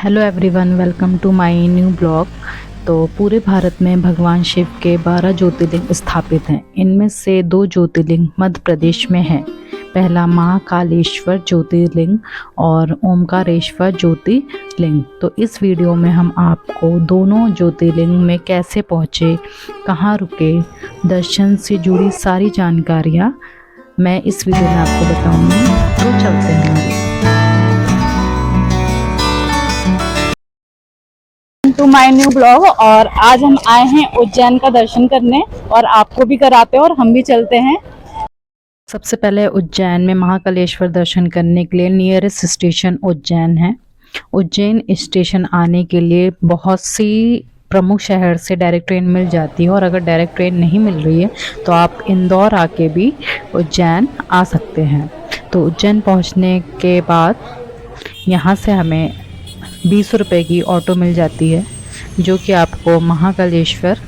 Hello everyone, welcome to my new blog. तो पूरे भारत में भगवान शिव के 12 ज्योतिर्लिंग स्थापित हैं। इनमें से 2 ज्योतिर्लिंग मध्य प्रदेश में हैं। पहला महाकालेश्वर ज्योतिर्लिंग और ओमकारेश्वर ज्योतिर्लिंग। तो इस वीडियो में हम आपको दोनों ज्योतिर्लिंग में कैसे पहुँचे, कहाँ रुके, दर्शन से जुड़ी सारी जानकारियाँ मैं इस वीडियो में आपको बताऊँगी। तो चलते हैं टू माय न्यू ब्लॉग। और आज हम आए हैं उज्जैन का दर्शन करने और आपको भी कराते हैं और हम भी चलते हैं। सबसे पहले उज्जैन में महाकालेश्वर दर्शन करने के लिए नियरेस्ट स्टेशन उज्जैन है। उज्जैन स्टेशन आने के लिए बहुत सी प्रमुख शहर से डायरेक्ट ट्रेन मिल जाती है, और अगर डायरेक्ट ट्रेन नहीं मिल रही है तो आप इंदौर आके भी उज्जैन आ सकते हैं। तो उज्जैन पहुंचने के बाद यहाँ से हमें 20 रुपये की ऑटो मिल जाती है, जो कि आपको महाकालेश्वर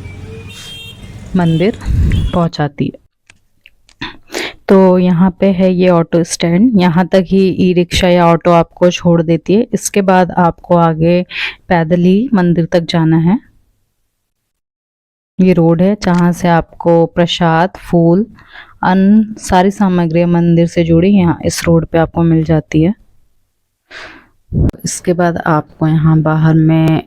मंदिर पहुंचाती है। तो यहाँ पे है ये ऑटो स्टैंड, यहाँ तक ही ई रिक्शा या ऑटो आपको छोड़ देती है। इसके बाद आपको आगे पैदल ही मंदिर तक जाना है। ये रोड है जहाँ से आपको प्रसाद, फूल, अन्न, सारी सामग्री मंदिर से जुड़ी यहाँ इस रोड पे आपको मिल जाती है। इसके बाद आपको यहाँ बाहर में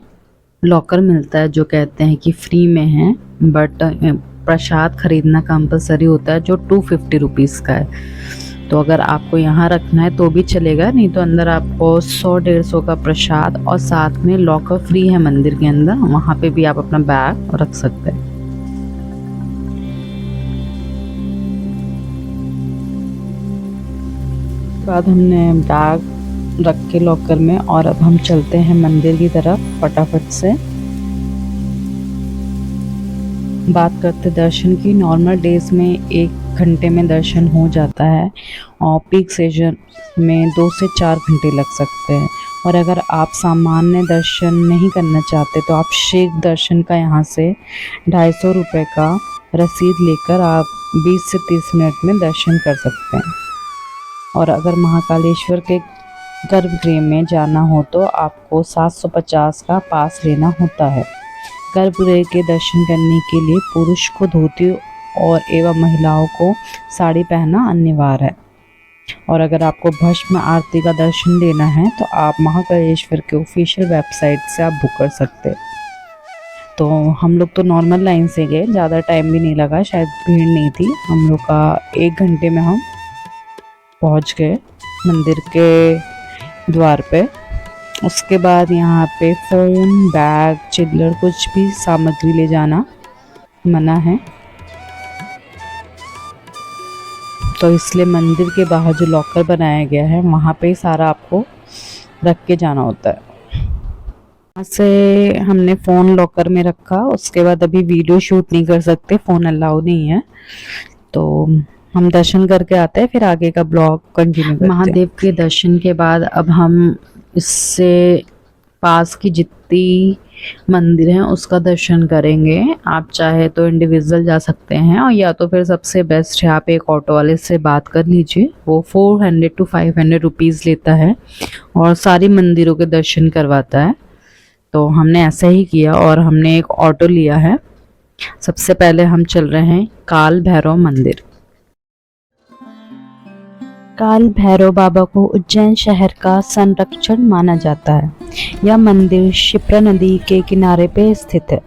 लॉकर मिलता है, जो कहते हैं कि फ्री में है, बट प्रसाद खरीदना कंपलसरी होता है, जो 250 रुपीज़ का है। तो अगर आपको यहाँ रखना है तो भी चलेगा, नहीं तो अंदर आपको 100-150 का प्रसाद और साथ में लॉकर फ्री है मंदिर के अंदर, वहाँ पे भी आप अपना बैग रख सकते हैं। बाद हमने बैग रख के लॉकर में, और अब हम चलते हैं मंदिर की तरफ फटाफट से। बात करते दर्शन की, नॉर्मल डेज में 1 घंटे में दर्शन हो जाता है, और पीक सीजन में 2 से 4 घंटे लग सकते हैं। और अगर आप सामान्य दर्शन नहीं करना चाहते तो आप शीघ्र दर्शन का यहाँ से 250 रुपये का रसीद लेकर आप 20 से 30 मिनट में दर्शन कर सकते हैं। और अगर महाकालेश्वर के गर्भगृह में जाना हो तो आपको 750 का पास लेना होता है। गर्भगृह के दर्शन करने के लिए पुरुष को धोती और एवं महिलाओं को साड़ी पहनना अनिवार्य है। और अगर आपको भस्म आरती का दर्शन लेना है तो आप महाकालेश्वर के ऑफिशियल वेबसाइट से आप बुक कर सकते हैं। तो हम लोग तो नॉर्मल लाइन से गए, ज़्यादा टाइम भी नहीं लगा, शायद भीड़ नहीं थी। हम लोग का 1 घंटे में हम पहुंच गए मंदिर के द्वार पे। उसके बाद यहाँ पे फ़ोन, बैग, चिल्लर, कुछ भी सामग्री ले जाना मना है। तो इसलिए मंदिर के बाहर जो लॉकर बनाया गया है वहाँ पे सारा आपको रख के जाना होता है। वहाँ से हमने फ़ोन लॉकर में रखा। उसके बाद अभी वीडियो शूट नहीं कर सकते, फ़ोन अलाउ नहीं है, तो हम दर्शन करके आते हैं, फिर आगे का ब्लॉग कंटिन्यू करते हैं। महादेव के दर्शन के बाद अब हम इससे पास की जितनी मंदिर हैं उसका दर्शन करेंगे। आप चाहे तो इंडिविजुअल जा सकते हैं, और या तो फिर सबसे बेस्ट है आप एक ऑटो वाले से बात कर लीजिए। वो 400 to 500 रुपीज़ लेता है और सारी मंदिरों के दर्शन करवाता है। तो हमने ऐसा ही किया और हमने एक ऑटो लिया है। सबसे पहले हम चल रहे हैं काल भैरव मंदिर। काल भैरव बाबा को उज्जैन शहर का संरक्षण माना जाता है। यह मंदिर क्षिप्रा नदी के किनारे पे स्थित है।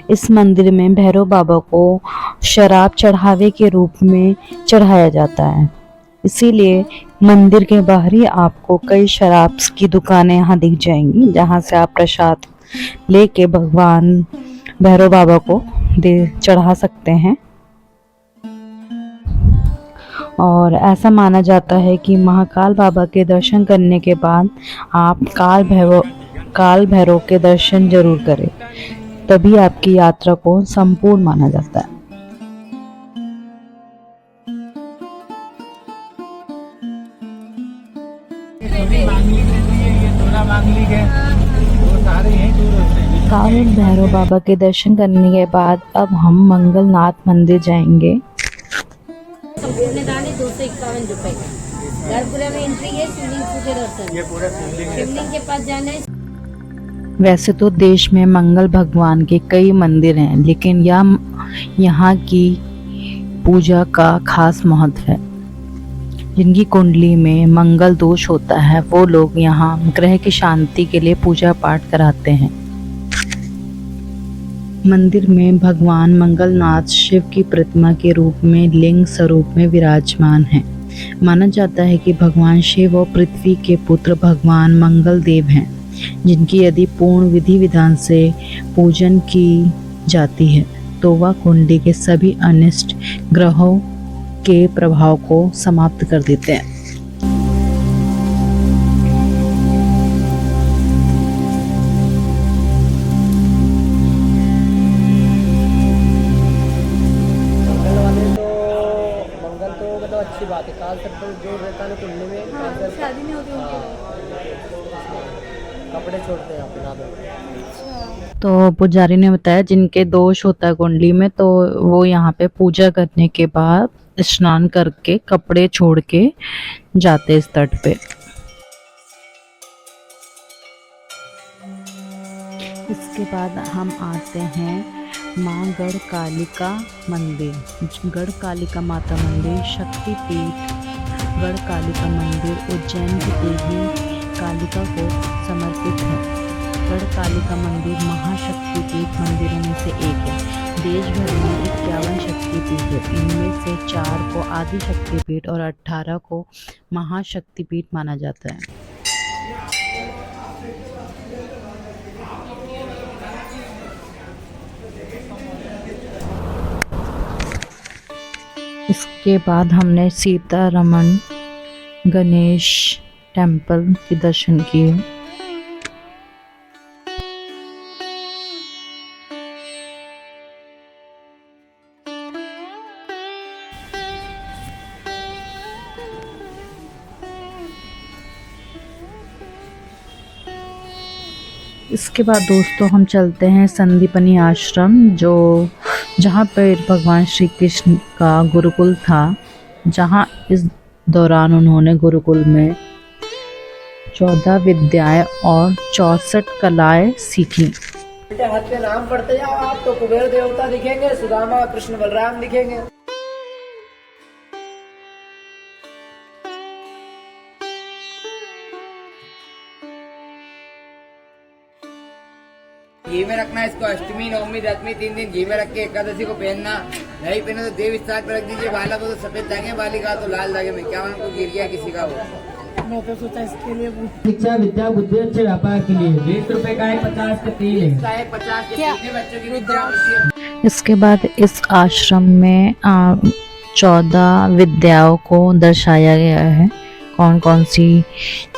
इस मंदिर में भैरव बाबा को शराब चढ़ावे के रूप में चढ़ाया जाता है, इसीलिए मंदिर के बाहर ही आपको कई शराब की दुकानें यहाँ दिख जाएंगी, जहाँ से आप प्रसाद लेके भगवान भैरव बाबा को चढ़ा सकते हैं। और ऐसा माना जाता है कि महाकाल बाबा के दर्शन करने के बाद आप काल भैरव के दर्शन जरूर करें, तभी आपकी यात्रा को संपूर्ण माना जाता है। काल भैरव बाबा के दर्शन करने के बाद अब हम मंगलनाथ मंदिर जाएंगे। संपूर्ण दान है 251 रुपए का। गर्भगृह में एंट्री है, शिवलिंग पूजे दर्शन। ये पूरा शिवलिंग के पास जाना है। वैसे तो देश में मंगल भगवान के कई मंदिर हैं, लेकिन यहाँ की पूजा का खास महत्व है। जिनकी कुंडली में मंगल दोष होता है वो लोग यहाँ ग्रह की शांति के लिए पूजा पाठ कराते हैं। मंदिर में भगवान मंगलनाथ शिव की प्रतिमा के रूप में लिंग स्वरूप में विराजमान हैं। माना जाता है कि भगवान शिव और पृथ्वी के पुत्र भगवान मंगल देव हैं, जिनकी यदि पूर्ण विधि विधान से पूजन की जाती है तो वह कुंडली के सभी अनिष्ट ग्रहों के प्रभाव को समाप्त कर देते हैं। मंगल तो मतलब अच्छी बात है। काल सर्प जो रहता है ना कुंडली में, काल सर्प शादी नहीं होती उनकी। कपड़े छोड़ते हैं अपना दो। तो पुजारी ने बताया जिनके दोष होता है कुंडली में, तो वो यहाँ पे पूजा करने के बाद स्नान करके कपड़े छोड़ के जाते इस तट पे। इसके बाद हम आते हैं माँ गढ़ कालिका मंदिर। गढ़ कालिका माता मंदिर शक्तिपीठ गढ़ कालिका मंदिर उज्जैन की देवी कालिका को समर्पित है। गढ़ कालिका मंदिर महाशक्तिपीठ मंदिरों में से एक है। देश भर में 51 शक्तिपीठ है। इनमें से 4 को आदि शक्तिपीठ और 18 को महाशक्तिपीठ माना जाता है। इसके बाद हमने सीतारमण गणेश टेम्पल के दर्शन किए। इसके बाद दोस्तों हम चलते हैं संदीपनी आश्रम, जहाँ पर भगवान श्री कृष्ण का गुरुकुल था, जहाँ इस दौरान उन्होंने गुरुकुल में 14 विद्याएं और 64 कलाएं सीखी। बेटे हाथ पे नाम पढ़ते जाओ आप तो कुबेर देवता दिखेंगे, सुदामा कृष्ण बलराम दिखेंगे। घी में रखना इसको। अष्टमी नवमी दसवीं 3 दिन घी में रख के एकादशी को पहनना। नहीं पहने तो देव स्थान पर रख दीजिए। बालक को तो सफेद धागे, बालिका तो लाल धागे में। क्या उनको गिर गया किसी का वो। मैं तो सोचा इसके लिए शिक्षा विद्या बुद्धि अच्छे व्यापार के लिए 20 रुपए का है, 50 के 3 है। 50 के 3 बच्चों की विद्या होती है। इसके बाद इस आश्रम में 14 विद्याओं को दर्शाया गया है। कौन कौन सी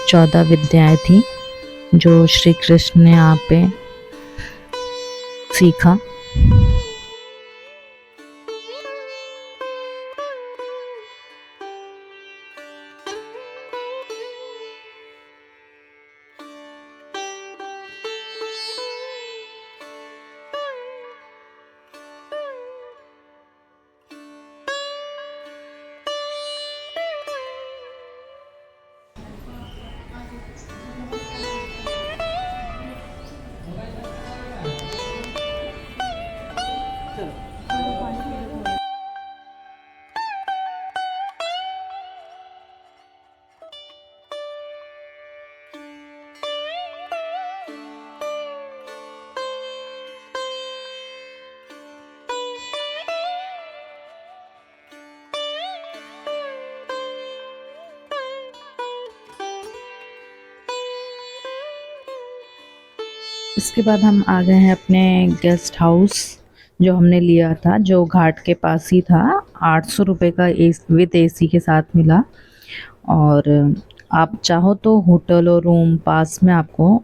14 विद्याएं थी जो श्री कृष्ण ने यहाँ पे सीखा। इसके बाद हम आ गए हैं अपने गेस्ट हाउस जो हमने लिया था, जो घाट के पास ही था। 800 रुपये का विद एसी के साथ मिला। और आप चाहो तो होटल और रूम पास में आपको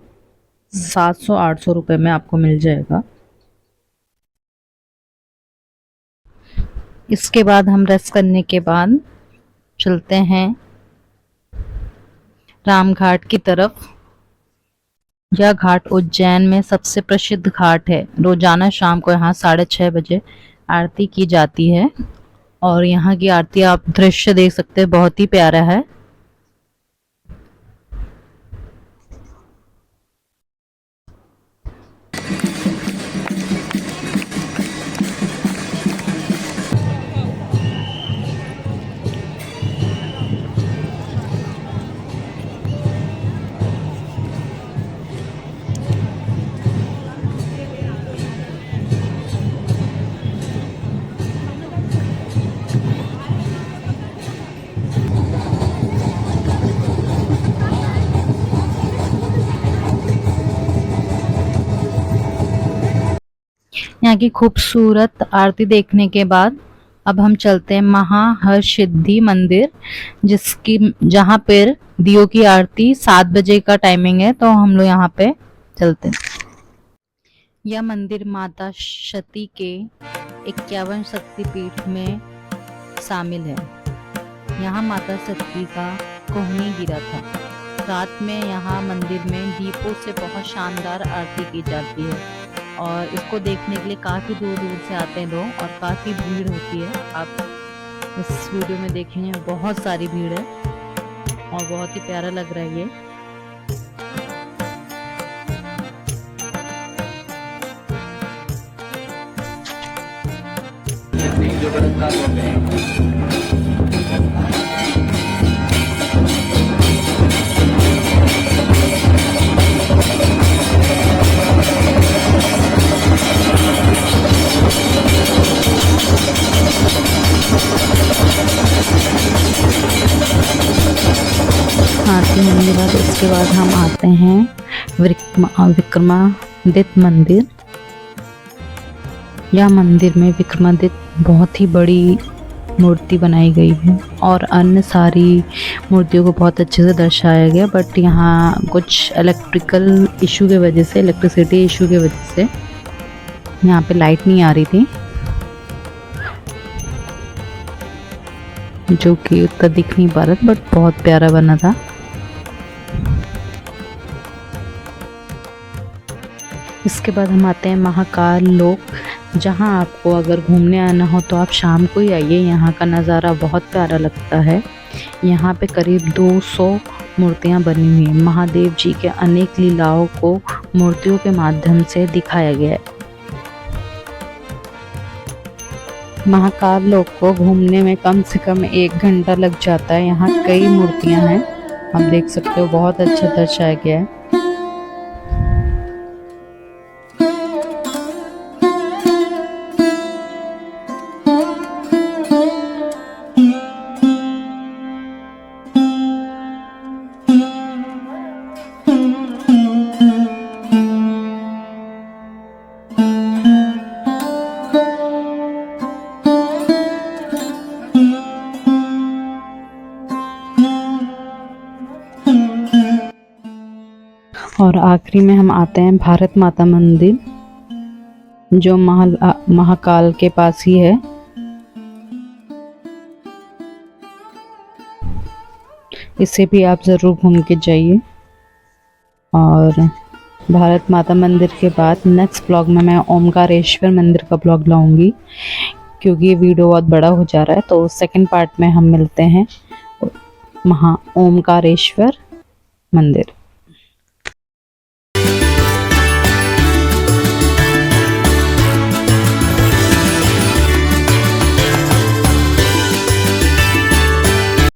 700-800 रुपये में आपको मिल जाएगा। इसके बाद हम रेस्ट करने के बाद चलते हैं रामघाट की तरफ। यह घाट उज्जैन में सबसे प्रसिद्ध घाट है। रोजाना शाम को यहाँ 6:30 बजे आरती की जाती है और यहाँ की आरती आप दृश्य देख सकते हैं, बहुत ही प्यारा है। यहाँ की खूबसूरत आरती देखने के बाद अब हम चलते हैं महाहरसिद्धि मंदिर, जहाँ पर दियों की आरती 7 बजे का टाइमिंग है, तो हम लोग यहाँ पे चलते हैं। यह मंदिर माता सती के 51 शक्तिपीठ में शामिल है। यहाँ माता सती का कोहनी गिरा था। रात में यहाँ मंदिर में दीपों से बहुत शानदार आरती की जाती है और इसको देखने के लिए काफ़ी दूर दूर से आते हैं लोग और काफ़ी भीड़ होती है। आप इस वीडियो में देखेंगे बहुत सारी भीड़ है और बहुत ही प्यारा लग रहा है ये। आरती होने के बाद इसके बाद हम आते हैं विक्रमादित्य मंदिर। यह मंदिर में विक्रमादित्य बहुत ही बड़ी मूर्ति बनाई गई है और अन्य सारी मूर्तियों को बहुत अच्छे से दर्शाया गया, बट यहाँ कुछ इलेक्ट्रिसिटी इशू की वजह से यहाँ पे लाइट नहीं आ रही थी, जो कि उतना दिख नहीं पा रहा था, बट बहुत प्यारा बना था। इसके बाद हम आते हैं महाकाल लोक, जहां आपको अगर घूमने आना हो तो आप शाम को ही आइए। यहाँ का नज़ारा बहुत प्यारा लगता है। यहाँ पे करीब 200 मूर्तियाँ बनी हुई हैं। महादेव जी के अनेक लीलाओं को मूर्तियों के माध्यम से दिखाया गया है। महाकाल लोक को घूमने में कम से कम 1 घंटा लग जाता है। यहाँ कई मूर्तियाँ हैं, आप देख सकते हो, बहुत अच्छा दर्शाया गया है। और आखिरी में हम आते हैं भारत माता मंदिर, जो महाकाल के पास ही है। इसे भी आप ज़रूर घूम के जाइए। और भारत माता मंदिर के बाद नेक्स्ट ब्लॉग में मैं ओमकारेश्वर मंदिर का ब्लॉग लाऊंगी, क्योंकि ये वीडियो बहुत बड़ा हो जा रहा है। तो सेकंड पार्ट में हम मिलते हैं ओमकारेश्वर मंदिर।